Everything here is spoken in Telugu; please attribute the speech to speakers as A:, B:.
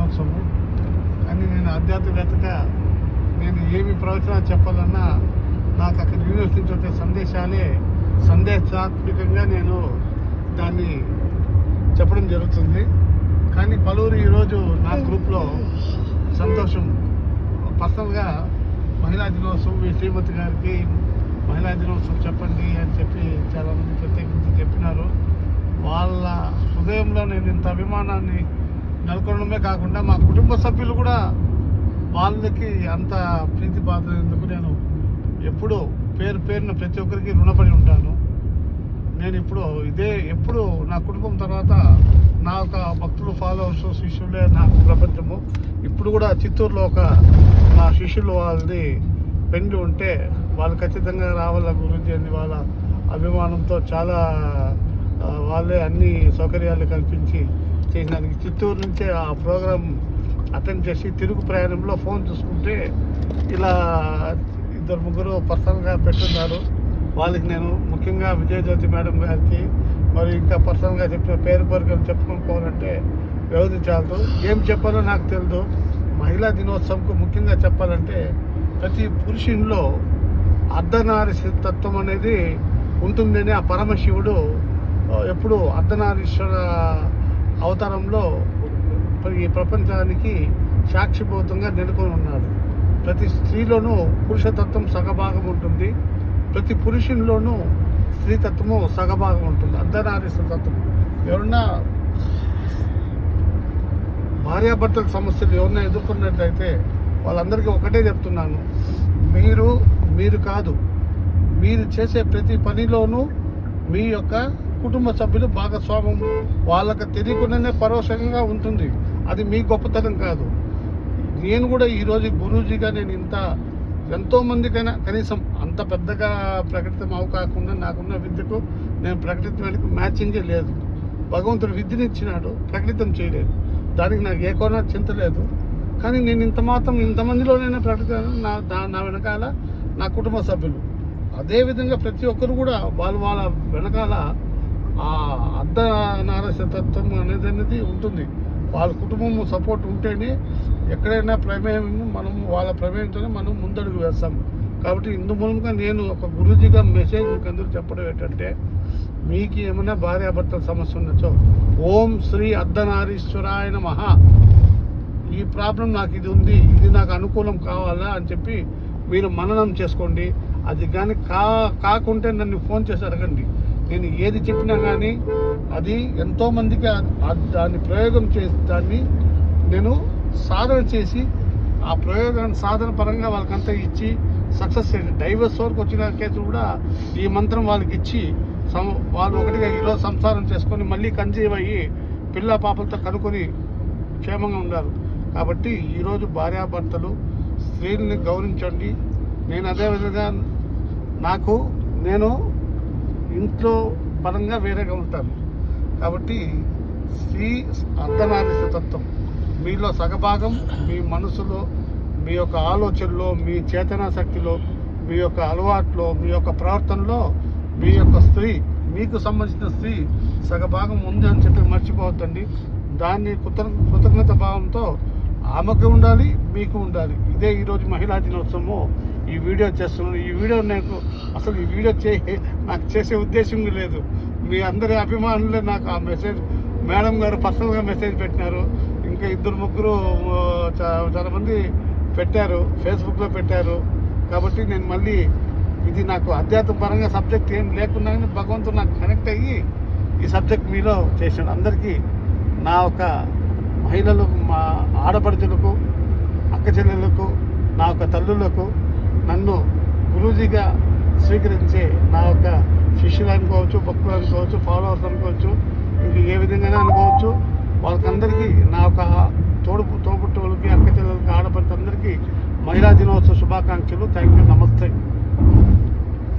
A: దినోత్సవం. కానీ నేను ఆధ్యాత్మికవేత్తగా నేను ఏమి ప్రవచనాలు చెప్పాలన్నా నాకు అక్కడ యూనివర్సిటీ నుంచి వచ్చే సందేశాలే సందేశాత్మకంగా నేను దాన్ని చెప్పడం జరుగుతుంది. కానీ పలువురు ఈరోజు నా గ్రూప్లో సంతోషం పర్సనల్గా మహిళా దినోత్సవం మీ శ్రీమతి గారికి మహిళా దినోత్సవం చెప్పండి అని చెప్పి చాలామంది ప్రత్యేకించి చెప్పినారు. వాళ్ళ హృదయంలో నేను ఇంత అభిమానాన్ని నెలకొనడమే కాకుండా మా కుటుంబ సభ్యులు కూడా వాళ్ళకి అంత ప్రీతి పాత్రనందుకు నేను ఎప్పుడూ పేరున ప్రతి ఒక్కరికి రుణపడి ఉంటాను. నేను ఎప్పుడు నా కుటుంబం తర్వాత నా ఒక భక్తులు ఫాలోవర్స్ శిష్యులే నాకు ప్రపంచము. ఇప్పుడు కూడా చిత్తూరులో నా శిష్యులు వాళ్ళది పెండి ఉంటే వాళ్ళు ఖచ్చితంగా రావాల గురించి అని వాళ్ళ అభిమానంతో చాలా వాళ్ళే అన్ని సౌకర్యాలు కల్పించి చేసినందుకు చిత్తూరు నుంచే ఆ ప్రోగ్రాం అటెండ్ చేసి తిరుగు ప్రయాణంలో ఫోన్ చూసుకుంటే ఇలా 2-3 పర్సనల్గా పెట్టున్నారు. వాళ్ళకి నేను ముఖ్యంగా విజయజ్యోతి మేడం గారికి మరి ఇంకా పర్సనల్గా చెప్పిన పేరు చెప్పుకోవాలంటే వ్యవధి చాలదు. ఏం చెప్పాలో నాకు తెలియదు. మహిళా దినోత్సవంకు ముఖ్యంగా చెప్పాలంటే ప్రతి పురుషునిలో అర్ధనారీశ్వరత్వం అనేది ఉంటుందని ఆ పరమశివుడు ఎప్పుడు అర్ధనారీశ్వర అవతారంలో ఈ ప్రపంచానికి సాక్షిభూతంగా నెలకొని ఉన్నాడు. ప్రతి స్త్రీలోనూ పురుషతత్వం సగభాగం ఉంటుంది, ప్రతి పురుషునిలోనూ స్త్రీతత్వము సగభాగం ఉంటుంది. అర్ధనారీశ్వర తత్వం. ఎవరన్నా భార్యాభర్తల సమస్యలు ఎవరన్నా ఎదుర్కొన్నట్లయితే వాళ్ళందరికీ ఒకటే చెప్తున్నాను, మీరు కాదు, మీరు చేసే ప్రతి పనిలోనూ మీ యొక్క కుటుంబ సభ్యులు భాగస్వామ్యం వాళ్ళకి తెలియకుండానే పరోక్షంగా ఉంటుంది. అది మీ గొప్పతనం కాదు. నేను కూడా ఈరోజు గురూజీగా నేను ఎంతోమందికైనా కనీసం అంత పెద్దగా ప్రకటితం కాకుండా నాకున్న విద్యకు నేను ప్రకటితానికి మ్యాచింగే లేదు. భగవంతుడు విద్యను ఇచ్చినాడు, ప్రకటితం చేయలేదు. దానికి నాకు ఏ కోనా చింత లేదు. కానీ నేను ఇంతమందిలోనైనా ప్రకటితాను. నా వెనకాల నా కుటుంబ సభ్యులు, అదేవిధంగా ప్రతి ఒక్కరు కూడా వాళ్ళ వెనకాల ఆ అర్ధనారీశ్వరత్వం అనేది ఉంటుంది. వాళ్ళ కుటుంబం సపోర్ట్ ఉంటేనే ఎక్కడైనా మనము వాళ్ళ ప్రమేయంతోనే మనం ముందడుగు వేస్తాం. కాబట్టి ఇందు మూలంగా నేను ఒక గురూజీగా మెసేజ్ మీకు అందరూ చెప్పడం ఏంటంటే, మీకు ఏమైనా భార్యాభర్తల సమస్య ఉండొచ్చో, ఓం శ్రీ అర్ధనారీశ్వరాయ నమః, ఈ ప్రాబ్లం నాకు ఇది ఉంది, ఇది నాకు అనుకూలం కావాలా అని చెప్పి మీరు మననం చేసుకోండి. అది కానీ కాకుంటే నన్ను ఫోన్ చేసి అడగండి. నేను ఏది చెప్పినా కానీ అది ఎంతోమందికి దాన్ని ప్రయోగం చేసి దాన్ని నేను సాధన చేసి ఆ ప్రయోగాన్ని సాధన పరంగా వాళ్ళకంతా ఇచ్చి సక్సెస్ చేయండి. డైవర్స్ వరకు వచ్చిన కేసులు కూడా ఈ మంత్రం వాళ్ళకి ఇచ్చి వాళ్ళు ఒకటిగా ఈరోజు సంసారం చేసుకొని మళ్ళీ కన్సీవ్ అయ్యి పిల్ల పాపలతో కనుక్కొని క్షేమంగా ఉన్నారు. కాబట్టి ఈరోజు భార్యాభర్తలు స్త్రీలని గౌరవించండి. నేను అదేవిధంగా నేను ఇంట్లో పరంగా వేరేగా ఉంటాను. కాబట్టి స్త్రీ అర్ధనారీశ్వరత్వం మీలో సగభాగం, మీ మనసులో, మీ యొక్క ఆలోచనలో, మీ చేతనా శక్తిలో, మీ యొక్క అలవాట్లో, మీ యొక్క ప్రవర్తనలో మీ యొక్క స్త్రీ, మీకు సంబంధించిన స్త్రీ సగభాగం ఉంది అని చెప్పి మర్చిపోవద్దండి. దాన్ని కృతజ్ఞత భావంతో ఆమెకు ఉండాలి, మీకు ఉండాలి. ఇదే ఈరోజు మహిళా దినోత్సవము ఈ వీడియో చేస్తున్నాను. ఈ వీడియో నాకు చేసే ఉద్దేశం లేదు. మీ అందరి అభిమానులే నాకు ఆ మెసేజ్ మేడం గారు పర్సనల్గా మెసేజ్ పెట్టినారు. ఇంకా 2-3 చాలామంది పెట్టారు, ఫేస్బుక్లో పెట్టారు. కాబట్టి నేను మళ్ళీ ఇది నాకు అధ్యాత్మపరంగా సబ్జెక్ట్ ఏం లేకున్నా కానీ భగవంతుడు నాకు కనెక్ట్ అయ్యి ఈ సబ్జెక్ట్ మీలో చేశాడు. అందరికీ నా ఒక మహిళలకు, మా ఆడపడుచులకు, అక్క చెల్లెళ్ళకు, నా యొక్క తల్లులకు, నన్ను గురూజీగా స్వీకరించే నా యొక్క శిష్యులు అనుకోవచ్చు, భక్తులు అనుకోవచ్చు, ఫాలోవర్స్ అనుకోవచ్చు, ఇంక ఏ విధంగానే అనుకోవచ్చు, వాళ్ళకందరికీ నా యొక్క తోబుట్టువులకి, అక్క చెల్లెలకి, ఆడపడుచు అందరికీ మహిళా దినోత్సవ శుభాకాంక్షలు. Thank you. నమస్తే.